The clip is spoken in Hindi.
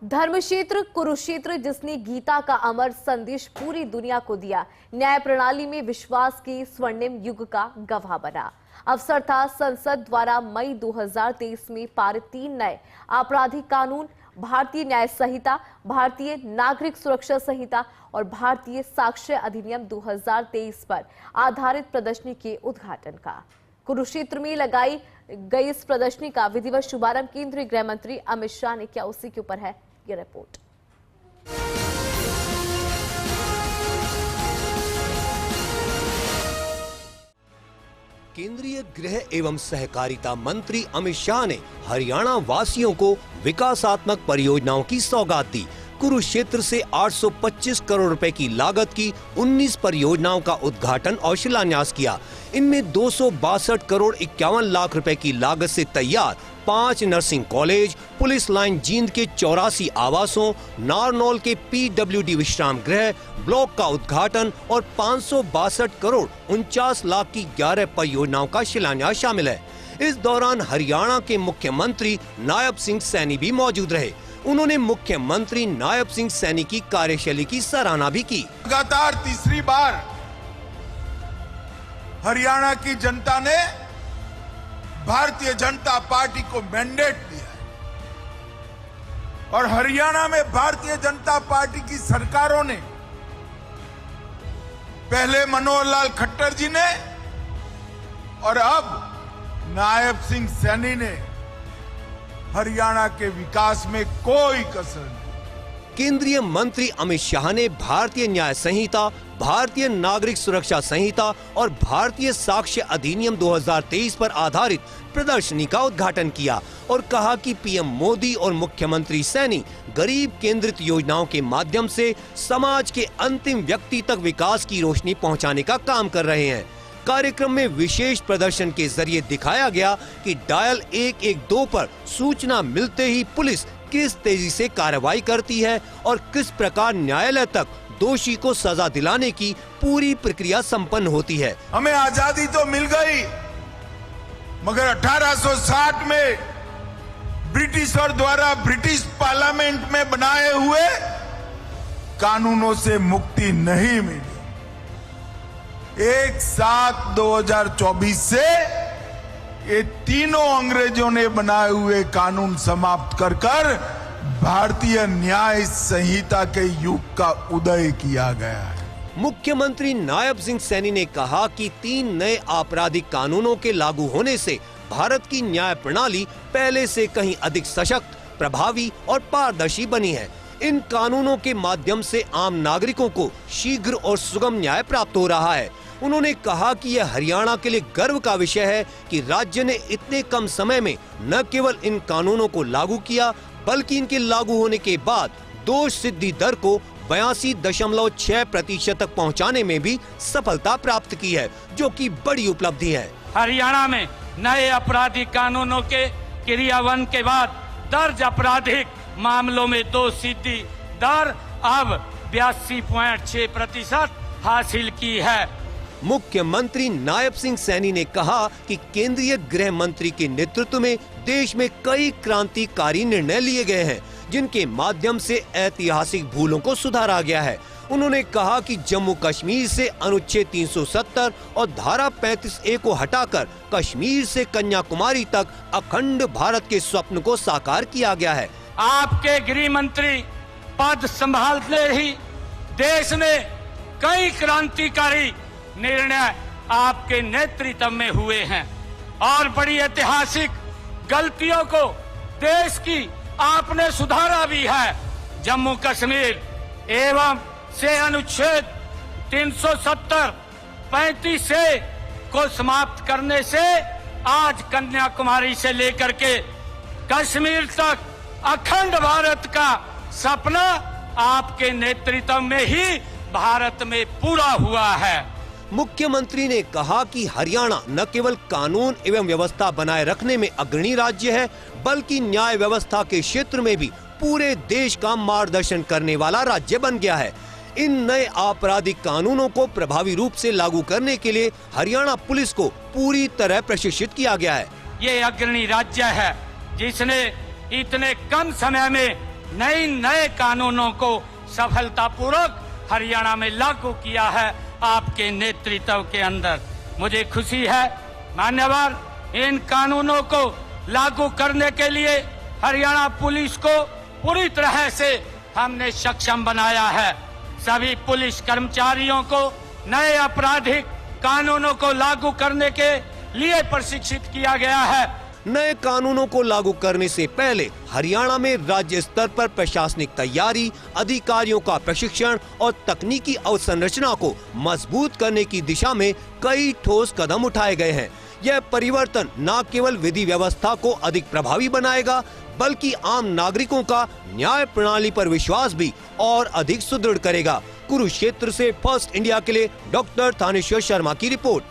धर्मक्षेत्र कुरुक्षेत्र जिसने गीता का अमर संदेश पूरी दुनिया को दिया, न्याय प्रणाली में विश्वास के स्वर्णिम युग का गवाह बना। अवसर था संसद द्वारा मई 2023 में पारित 3 नए आपराधिक कानून, भारतीय न्याय संहिता, भारतीय नागरिक सुरक्षा संहिता और भारतीय साक्ष्य अधिनियम 2023 पर आधारित प्रदर्शनी के उद्घाटन का। कुरुक्षेत्र में लगाई गई इस प्रदर्शनी का विधिवत शुभारंभ केंद्रीय गृह मंत्री अमित शाह ने किया। उसी के ऊपर है ये रिपोर्ट। केंद्रीय गृह एवं सहकारिता मंत्री अमित शाह ने हरियाणा वासियों को विकासात्मक परियोजनाओं की सौगात दी। कुरुक्षेत्र से 825 करोड़ रुपए की लागत की 19 परियोजनाओं का उद्घाटन और शिलान्यास किया। इनमें 262 करोड़ 51 लाख रुपए की लागत से तैयार 5 nursing college, police line Jind के 84 आवासों, नारनौल के PWD विश्राम गृह ब्लॉक का उद्घाटन और 562 करोड़ 49 लाख की 11 परियोजनाओं का शिलान्यास शामिल है। इस दौरान हरियाणा के मुख्यमंत्री नायब सिंह सैनी भी मौजूद रहे। उन्होंने मुख्यमंत्री नायब सिंह सैनी की कार्यशैली की सराहना भी की। लगातार तीसरी बार हरियाणा की जनता ने भारतीय जनता पार्टी को मैंडेट दिया है और हरियाणा में भारतीय जनता पार्टी की सरकारों ने, पहले मनोहर लाल खट्टर जी ने और अब नायब सिंह सैनी ने हरियाणा के विकास में कोई कसर नहीं। केंद्रीय मंत्री अमित शाह ने भारतीय न्याय संहिता, भारतीय नागरिक सुरक्षा संहिता और भारतीय साक्ष्य अधिनियम 2023 पर आधारित प्रदर्शनी का उद्घाटन किया और कहा कि पीएम मोदी और मुख्यमंत्री सैनी गरीब केंद्रित योजनाओं के माध्यम से समाज के अंतिम व्यक्ति तक विकास की रोशनी पहुंचाने का काम कर रहे हैं। कार्यक्रम में विशेष प्रदर्शन के जरिए दिखाया गया कि डायल 112 पर सूचना मिलते ही पुलिस किस तेजी से कार्रवाई करती है और किस प्रकार न्यायालय तक दोषी को सजा दिलाने की पूरी प्रक्रिया संपन्न होती है। हमें आजादी तो मिल गई, मगर 1860 में ब्रिटिशर द्वारा ब्रिटिश पार्लियामेंट में बनाए हुए कानूनों से मुक्ति नहीं मिली। 1/7/2024 से ये तीनों अंग्रेजों ने बनाए हुए कानून समाप्त कर भारतीय न्याय संहिता के युग का उदय किया गया है। मुख्यमंत्री नायब सिंह सैनी ने कहा कि 3 नए आपराधिक कानूनों के लागू होने से भारत की न्याय प्रणाली पहले से कहीं अधिक सशक्त, प्रभावी और पारदर्शी बनी है। इन कानूनों के माध्यम से आम नागरिकों को शीघ्र और सुगम न्याय प्राप्त हो रहा है। उन्होंने कहा कि यह हरियाणा के लिए गर्व का विषय है कि राज्य ने इतने कम समय में न केवल इन कानूनों को लागू किया, बल्कि इनके लागू होने के बाद दोष सिद्धि दर को 82.6% तक पहुंचाने में भी सफलता प्राप्त की है, जो कि बड़ी उपलब्धि है। हरियाणा में नए आपराधिक कानूनों के क्रियान्वयन के बाद दर्ज आपराधिक मामलों में दोष सिद्धि दर अब 82.6% हासिल की है। मुख्यमंत्री नायब सिंह सैनी ने कहा कि केंद्रीय गृह मंत्री के नेतृत्व में देश में कई क्रांतिकारी निर्णय लिए गए हैं, जिनके माध्यम से ऐतिहासिक भूलों को सुधारा गया है। उन्होंने कहा कि जम्मू कश्मीर से अनुच्छेद 370 और धारा 35A को हटाकर कश्मीर से कन्याकुमारी तक अखंड भारत के स्वप्न को साकार किया गया है। आपके गृह मंत्री पद संभालते ही देश में कई क्रांतिकारी निर्णय आपके नेतृत्व में हुए हैं और बड़ी ऐतिहासिक गलतियों को देश की आपने सुधारा भी है। जम्मू कश्मीर एवं से अनुच्छेद 370, 35A को समाप्त करने से आज कन्याकुमारी से लेकर के कश्मीर तक अखंड भारत का सपना आपके नेतृत्व में ही भारत में पूरा हुआ है। मुख्यमंत्री ने कहा कि हरियाणा न केवल कानून एवं व्यवस्था बनाए रखने में अग्रणी राज्य है, बल्कि न्याय व्यवस्था के क्षेत्र में भी पूरे देश का मार्गदर्शन करने वाला राज्य बन गया है। इन नए आपराधिक कानूनों को प्रभावी रूप से लागू करने के लिए हरियाणा पुलिस को पूरी तरह प्रशिक्षित किया गया है। ये अग्रणी राज्य है जिसने इतने कम समय में नए कानूनों को सफलतापूर्वक हरियाणा में लागू किया है आपके नेतृत्व के अंदर। मुझे खुशी है मान्यवर, इन कानूनों को लागू करने के लिए हरियाणा पुलिस को पूरी तरह से हमने सक्षम बनाया है। सभी पुलिस कर्मचारियों को नए आपराधिक कानूनों को लागू करने के लिए प्रशिक्षित किया गया है। नए कानूनों को लागू करने से पहले हरियाणा में राज्य स्तर पर प्रशासनिक तैयारी, अधिकारियों का प्रशिक्षण और तकनीकी अवसंरचना को मजबूत करने की दिशा में कई ठोस कदम उठाए गए हैं। यह परिवर्तन न केवल विधि व्यवस्था को अधिक प्रभावी बनाएगा, बल्कि आम नागरिकों का न्याय प्रणाली पर विश्वास भी और अधिक सुदृढ़ करेगा। कुरुक्षेत्र से फर्स्ट इंडिया के लिए डॉक्टर थानेश्वर शर्मा की रिपोर्ट।